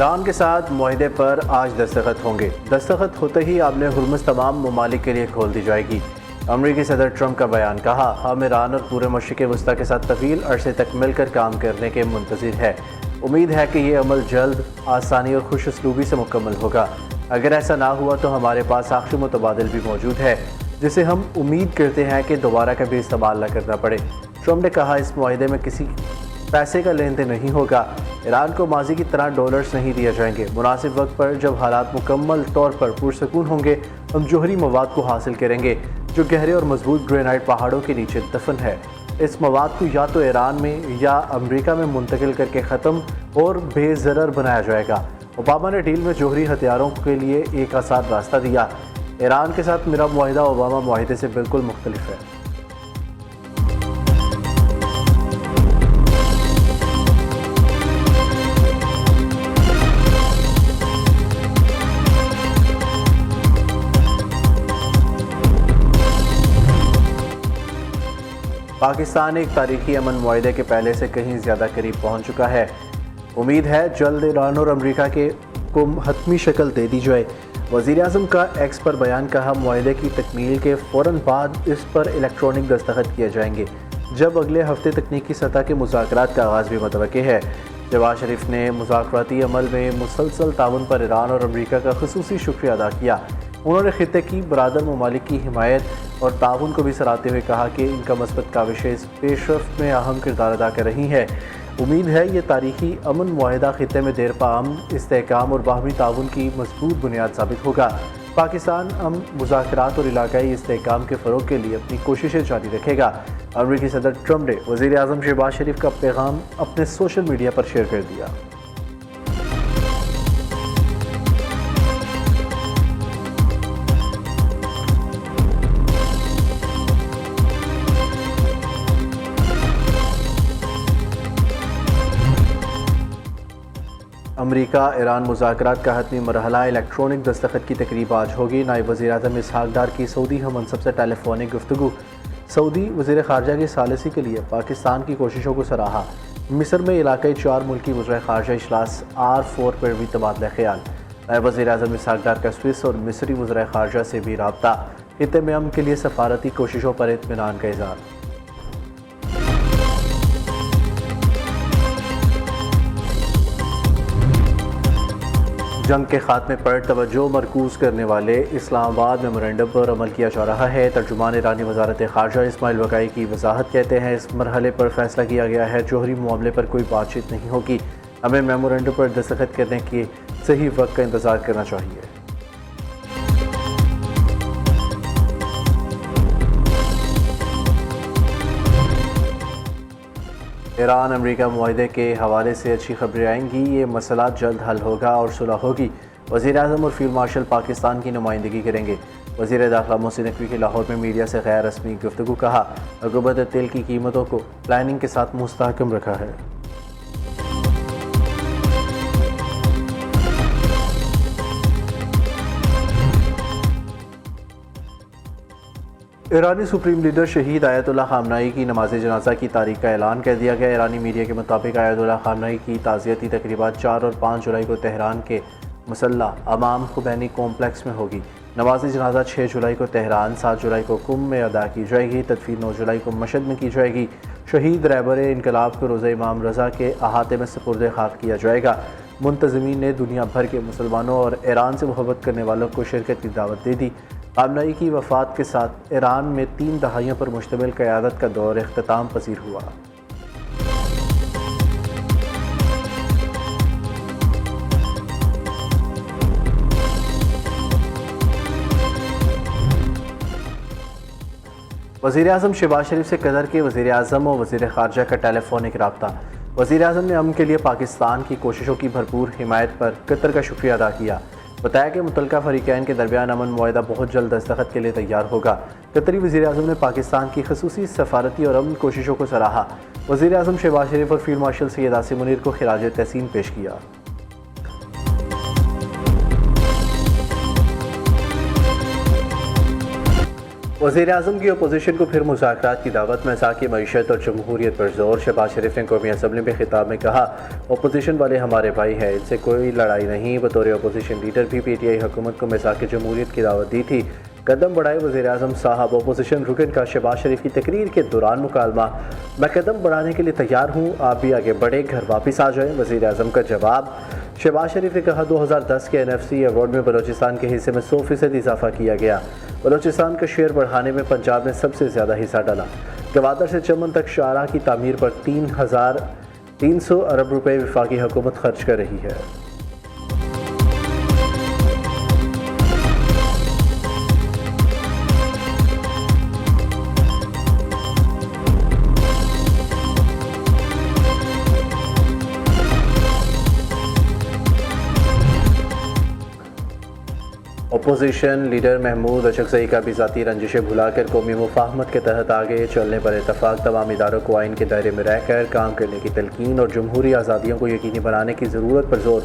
Iran के साथ मुआहदे पर आज दस्तखत होंगे। दस्तखत होते ही आबले हुर्मुज़ तमाम ममालिक के लिए खोल दी जाएगी। अमरीकी सदर ट्रंप का बयान, कहा हम ईरान और पूरे मशरिक़ वस्ता के साथ तवील अरसे तक मिलकर काम करने के मुंतज़िर है। उम्मीद है कि ये अमल जल्द, आसानी और खुश उसलूबी से मुकम्मल होगा। अगर ऐसा ना हुआ तो हमारे पास आखिरी मुतबादिल भी मौजूद है, जिसे हम उम्मीद करते हैं कि दोबारा कभी इस्तेमाल न करना पड़े। ट्रंप ने कहा इस मुआहदे में किसी पैसे का लेन देन नहीं होगा। ईरान को माजी की तरह डॉलर्स नहीं दिए जाएंगे। मुनासिब वक्त पर जब हालात मुकम्मल तौर पर पुरसकून होंगे, हम जोहरी मवाद को हासिल करेंगे जो गहरे और मजबूत ग्रेनाइट पहाड़ों के नीचे दफन है। इस मवाद को या तो ईरान में या अमरीका में मुंतकिल करके ख़त्म और बेज़रर बनाया जाएगा। ओबामा ने डील में जोहरी हथियारों के लिए एक आसान रास्ता दिया। ईरान के साथ मेरा मुआहिदा ओबामा मुआहिदे से बिल्कुल मुख्तलिफ है। पाकिस्तान एक तारीखी अमन मुआहदे के पहले से कहीं ज़्यादा करीब पहुंच चुका है। उम्मीद है जल्द ईरान और अमरीका को हतमी शक्ल दे दी जाए। वज़ीर-ए-आज़म का एक्स पर बयान, कहा मुआहदे की तकमील के फ़ौरन बाद इस पर इलेक्ट्रॉनिक दस्तखत किए जाएंगे, जब अगले हफ्ते तकनीकी सतह के मुज़ाकरात का आगाज़ भी मुतवक्किल है। शहबाज शरीफ ने मुज़ाकराती अमल में मुसलसल ताउन पर ईरान और अमरीका का ख़ुसूसी शुक्रिया अदा किया। उन्होंने खित्ते की बरादर ममालिक की हिमायत और ताउन को भी सराहते हुए कहा कि इनका मस्बत काविशें इस पेशरफ्त में अहम किरदार अदा कर रही हैं। उम्मीद है ये तारीखी अमन मुआहिदा खित्ते में देर पाम इस्तेहकाम और बाहमी ताउन की मजबूत बुनियाद साबित होगा। पाकिस्तान मुज़ाकरात और इलाकाई इस्तेहकाम के फ़रोग़ के लिए अपनी कोशिशें जारी रखेगा। अमरीकी सदर ट्रंप ने वज़ीर-ए-आज़म शहबाज शरीफ का पैगाम अपने सोशल मीडिया पर शेयर कर दिया। अमरीका ईरान मुज़ाकरात का हतमी मरहला इलेक्ट्रॉनिक दस्तखत की तकरीब आज होगी। नायब वज़ीर-ए-आज़म इसहाक़ डार की सऊदी हम मनसब से टेलीफोनिक गुफ्तगू। सऊदी वज़ीर ख़ारजा की सालिसी के लिए पाकिस्तान की कोशिशों को सराहा। मिस्र में इलाक़ाई 4 मुल्की वज़ीर ख़ारजा इजलास R4 पर भी तबादला ख़याल। नायब वज़ीर-ए-आज़म इसहाक़ डार का स्विस और मिस्री वज़ीर ख़ारजा से भी राब्ता। खित्ते में अमन के लिए सफ़ारती कोशिशों पर इत्मीनान का इज़हार। जंग के खात्मे पर तवज्जो मरकूज़ करने वाले इस्लामाबाद मेमोरेंडम पर अमल किया जा रहा है। तर्जुमान ईरानी वज़ारत ख़ारजा इस्माइल वक़ाई की वज़ाहत कहते हैं इस मरहले पर फ़ैसला किया गया है जोहरी मामले पर कोई बातचीत नहीं होगी। हमें मेमोरेंडम पर दस्तखत करने के सही वक्त का इंतज़ार करना चाहिए। ईरान अमरीका मुआहदे के हवाले से अच्छी खबरें आएंगी। ये मसला जल्द हल होगा और सुलह होगी। वज़ीर-ए-आज़म और फील्ड मार्शल पाकिस्तान की नुमाइंदगी करेंगे। वज़ीर दाखिला मोहसिन नकवी की लाहौर में मीडिया से गैर रस्मी गुफ्तगू, कहा हुकूमत ने तेल की कीमतों को प्लानिंग के साथ मुस्तहकम रखा है। ईरानी सुप्रीम लीडर शहीद आयतुल्लाह ख़ामनाई की नमाज जनाजा की तारीख का ऐलान कर दिया गया। ईरानी मीडिया के मुताबिक आयतुल्लाह ख़ामनाई की ताज़ियती तक़रीबात 4 और 5 जुलाई को तेहरान के मुसल्ला इमाम खुमैनी कॉम्प्लेक्स में होगी। नमाज जनाजा 6 जुलाई को तेहरान, 7 जुलाई को कुम में अदा की जाएगी। तदफीन 9 जुलाई को मशहद में की जाएगी। शहीद रहबर इनकलाब को रोज़ा इमाम रज़ा के अहाते में सुपुर्द खाक किया जाएगा। मुंतज़मीन ने दुनिया भर के मुसलमानों और ईरान से मोहब्बत करने वालों को शिरकत की दावत दे दी। ख़ामनाई की वफ़ात के साथ ईरान में 3 दहाइयों पर मुश्तमिल क़यादत का दौर इख्तिताम पसीर हुआ। वज़ीर-ए-आज़म शहबाज शरीफ से कतर के वज़ीर-ए-आज़म और वज़ीर ख़ारजा का टेलीफोनिक राब्ता। वज़ीर-ए-आज़म ने अमन के लिए पाकिस्तान की कोशिशों की भरपूर हिमायत पर कतर का शुक्रिया अदा किया। बताया कि मुतल्लिका फ़रीक़ैन के दरमियान अमन मुआहिदा बहुत जल्द दस्तखत के लिए तैयार होगा। कतरी वज़ीर-ए-आज़म ने पाकिस्तान की ख़ुसूसी सफ़ारती और अमन कोशिशों को सराहा। वज़ीर-ए-आज़म शहबाज शरीफ और फील्ड मार्शल सैयद आसिम मुनीर को खिराज तहसीन पेश किया। वज़ीर-ए-आज़म की अपोजिशन को फिर मुज़ाकरात की दावत में साकी मईशत और जमहूरियत पर जोर। शहबाज शरीफ ने कौमी असम्बली में खिताब में कहा, अपोजिशन वाले हमारे भाई हैं, इनसे कोई लड़ाई नहीं। बतौर अपोजिशन लीडर भी PTI हुकूमत को मिसाक जमहूरियत की दावत दी थी। कदम बढ़ाए वज़ीर-ए-आज़म साहब। अपोजिशन रुकन का शहबाज शरीफ की तकरीर के दौरान मुकालमा, मैं कदम बढ़ाने के लिए तैयार हूँ, आप भी आगे बढ़े, घर वापस आ जाएँ। वज़ीर-ए-आज़म का जवाब। शहबाज शरीफ ने कहा, 2010 के NFC अवार्ड में बलोचिस्तान के हिस्से में 100% इजाफा किया गया। बलोचिस्तान का शेयर बढ़ाने में पंजाब ने सबसे ज़्यादा हिस्सा डाला। गवादर से चमन तक शाहराह की तामीर पर 3,300 अरब रुपए वफाकी हुकूमत खर्च कर रही है। अपोजिशन लीडर महमूद अशरफजई का भी ज़ाती रंजिशें भुलाकर कौमी मुफाहमत के तहत आगे चलने पर इतफाक़। तमाम इदारों को आइन के दायरे में रहकर काम करने की तलकीन और जमहूरी आज़ादियों को यकीनी बनाने की ज़रूरत पर जोर।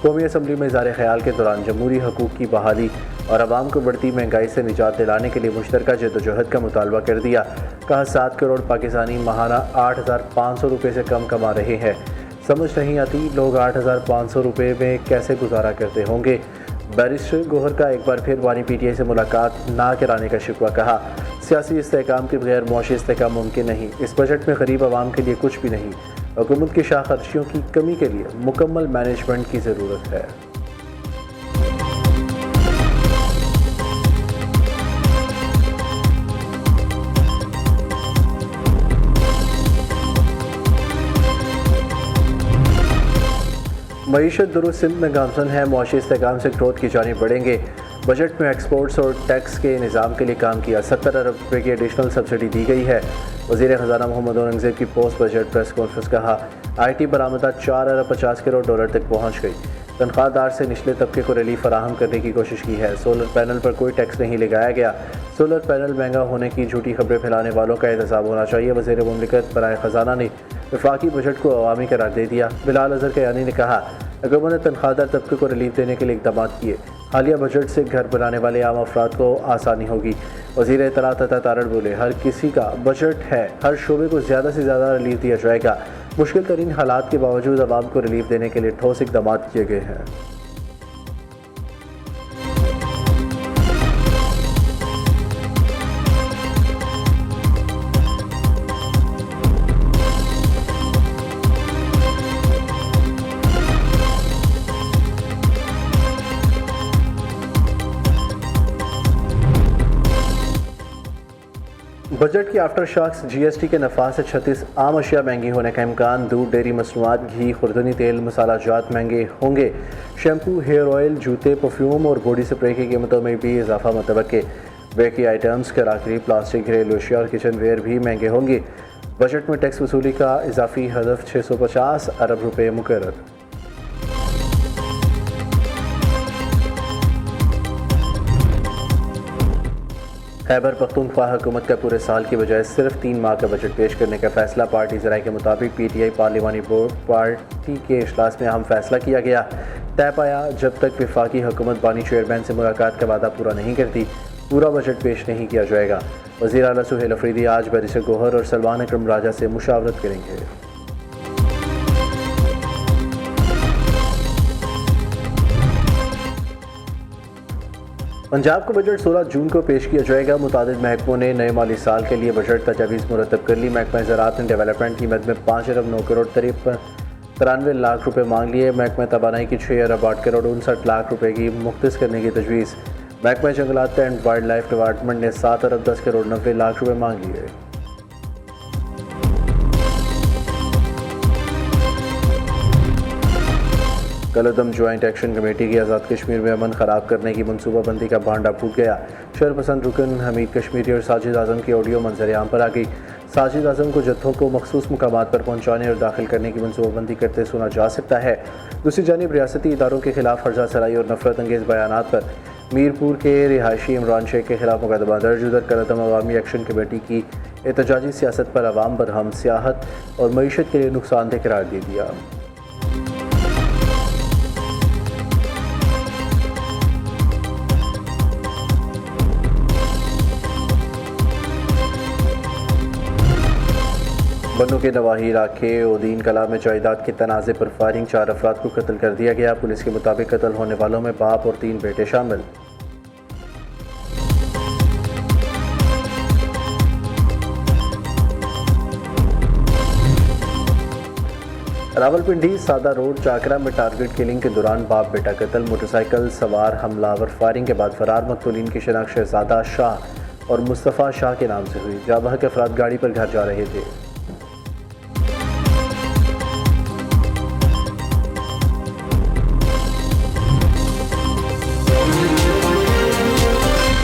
कौमी असम्बली में इज़हार ख्याल के दौरान जमहूरी हकूक़ की बहाली और आवाम को बढ़ती महंगाई से निजात दिलाने के लिए मुश्तरका जद्दोजहद का मुतालबा कर दिया। कहा, 7 करोड़ पाकिस्तानी माहाना 8,500 रुपये से कम कमा रहे हैं। समझ नहीं आती लोग 8,500 रुपये में कैसे गुजारा करते होंगे। बैरिस्टर गोहर का एक बार फिर वानी PTI से मुलाकात ना कराने का शिकवा। कहा, सियासी इस्तेहकाम के बगैर मुआशी इस्तेहकाम मुमकिन नहीं। इस बजट में गरीब आवाम के लिए कुछ भी नहीं। हुकूमत की शाह खर्चियों की कमी के लिए मुकम्मल मैनेजमेंट की ज़रूरत है। मईशत दुरुस्त सिंध में गामसन है, मुआशी इस्तेहकाम से ग्रोथ की जानिब बढ़ेंगे। बजट में एक्सपोर्ट्स और टैक्स के निज़ाम के लिए काम किया। 70 अरब रुपये की एडिशनल सब्सिडी दी गई है। वज़ीर ख़जाना मोहम्मद औरंगज़ेब की पोस्ट बजट प्रेस कॉन्फ्रेंस। कहा, IT बरामदात 4 अरब 50 करोड़ डॉलर तक पहुँच गई। तनख्वाहदार से निचले तबके को रिलीफ फराहम करने की कोशिश की है। सोलर पैनल पर कोई टैक्स नहीं लगाया गया। सोलर पैनल महंगा होने की झूठी खबरें फैलाने वालों का एहतसाब होना चाहिए। वज़ीर मुमलिकत बराए ख़जाना ने वफाकी बजट को अवामी करार दे दिया। बिलाल अज़हर कयानी ने कहा, हुकूमत ने तनख्वाहदार तबके को रिलीफ देने के लिए इक़दाम किए। हालिया बजट से घर बनाने वाले आम अफराद को आसानी होगी। वज़ीर इत्तलात अता तारड़ बोले, हर किसी का बजट है, हर शोबे को ज़्यादा से ज़्यादा रिलीफ दिया जाएगा। मुश्किल तरीन हालात के बावजूद आवाम को रिलीफ देने के लिए ठोस इक़दाम किए गए हैं। बजट की आफ्टर शॉक्स। GST के नफा से 36 आम अशिया महंगी होने का इम्कान। दूध, डेयरी मसनूआत, घी, खुर्दनी तेल, मसाला जात महंगे होंगे। शैम्पू, हेयर ऑयल, जूते, परफ्यूम और बॉडी स्प्रे की कीमतों में भी इजाफा मुतवक्के। बेकरी आइटम्स, कराकरी, प्लास्टिक, घरेलू अशिया और किचन वेयर भी महंगे होंगे। बजट में टैक्स वसूली का इजाफी हदफ 650 अरब रुपये मुकर्रर। खैबर पख्तूनख्वा हुकूमत का पूरे साल की बजाय सिर्फ 3 माह का बजट पेश करने का फैसला। पार्टी ज़राए के मुताबिक PTI पार्लिमानी बोर्ड पार्टी के इजलास में अहम फैसला किया गया। तय पाया, जब तक वफाकी हुकूमत बानी चेयरमैन से मुलाकात का वादा पूरा नहीं करती, पूरा बजट पेश नहीं किया जाएगा। वज़ीर आला सुहेल अफरीदी आज बैरिस्टर गोहर और सलमान अकरम राजा से मुशावरत करेंगे। पंजाब को बजट 16 जून को पेश किया जाएगा। मुतादिद महकमों ने नए माली साल के लिए बजट तजावीज़ मुरतब कर ली। महकमा ज़राअत ने डेवलपमेंट की मद में 5 अरब 9 करोड़ 93 लाख रुपए मांग लिए। महकमा तवानाई की 6 अरब 8 करोड़ 59 लाख रुपए की मुख्तस करने की तजवीज़। महकमा जंगलात एंड वाइल्ड लाइफ डिपार्टमेंट ने 7 अरब 10 करोड़ 90 लाख रुपए मांग लिए। कलदम ज्वाइंट एक्शन कमेटी की आज़ाद कश्मीर में अमन ख़राब करने की मनसूबाबंदी का भांडा फूट गया। शरपसंद रुकन हमीद कश्मीरी और साजिद आज़म की ऑडियो मंजर आम पर आ गई। साजिद आज़म को जत्थों को मखसूस मुकामात पर पहुँचाने और दाखिल करने की मनसूबाबंदी करते सुना जा सकता है। दूसरी जानिब रियासती इदारों के खिलाफ फर्जा सराई और नफरत अंगेज़ बयानात पर मीरपुर के रिहायशी इमरान शेख के खिलाफ मुकदमा दर्ज। उधर कलदम अवामी एक्शन कमेटी की एहतजाजी सियासत पर अवाम बरहम सियाहत और मईशत के लिए नुकसानदेह करार दे दिया। बन्नू के नवाही इलाके उदीन कला में जायदाद के तनाज़े पर फायरिंग, 4 अफराद को कत्ल कर दिया गया। पुलिस के मुताबिक कत्ल होने वालों में बाप और 3 बेटे शामिल। रावलपिंडी सादा रोड चाकरा में टारगेट किलिंग के दौरान बाप बेटा कत्ल, मोटरसाइकिल सवार हमलावर फायरिंग के बाद फरार। मकतूलीन की शिनाख्त शहजादा शाह और मुस्तफ़ा शाह के नाम से हुई। जाबह के अफराद गाड़ी पर घर जा रहे थे।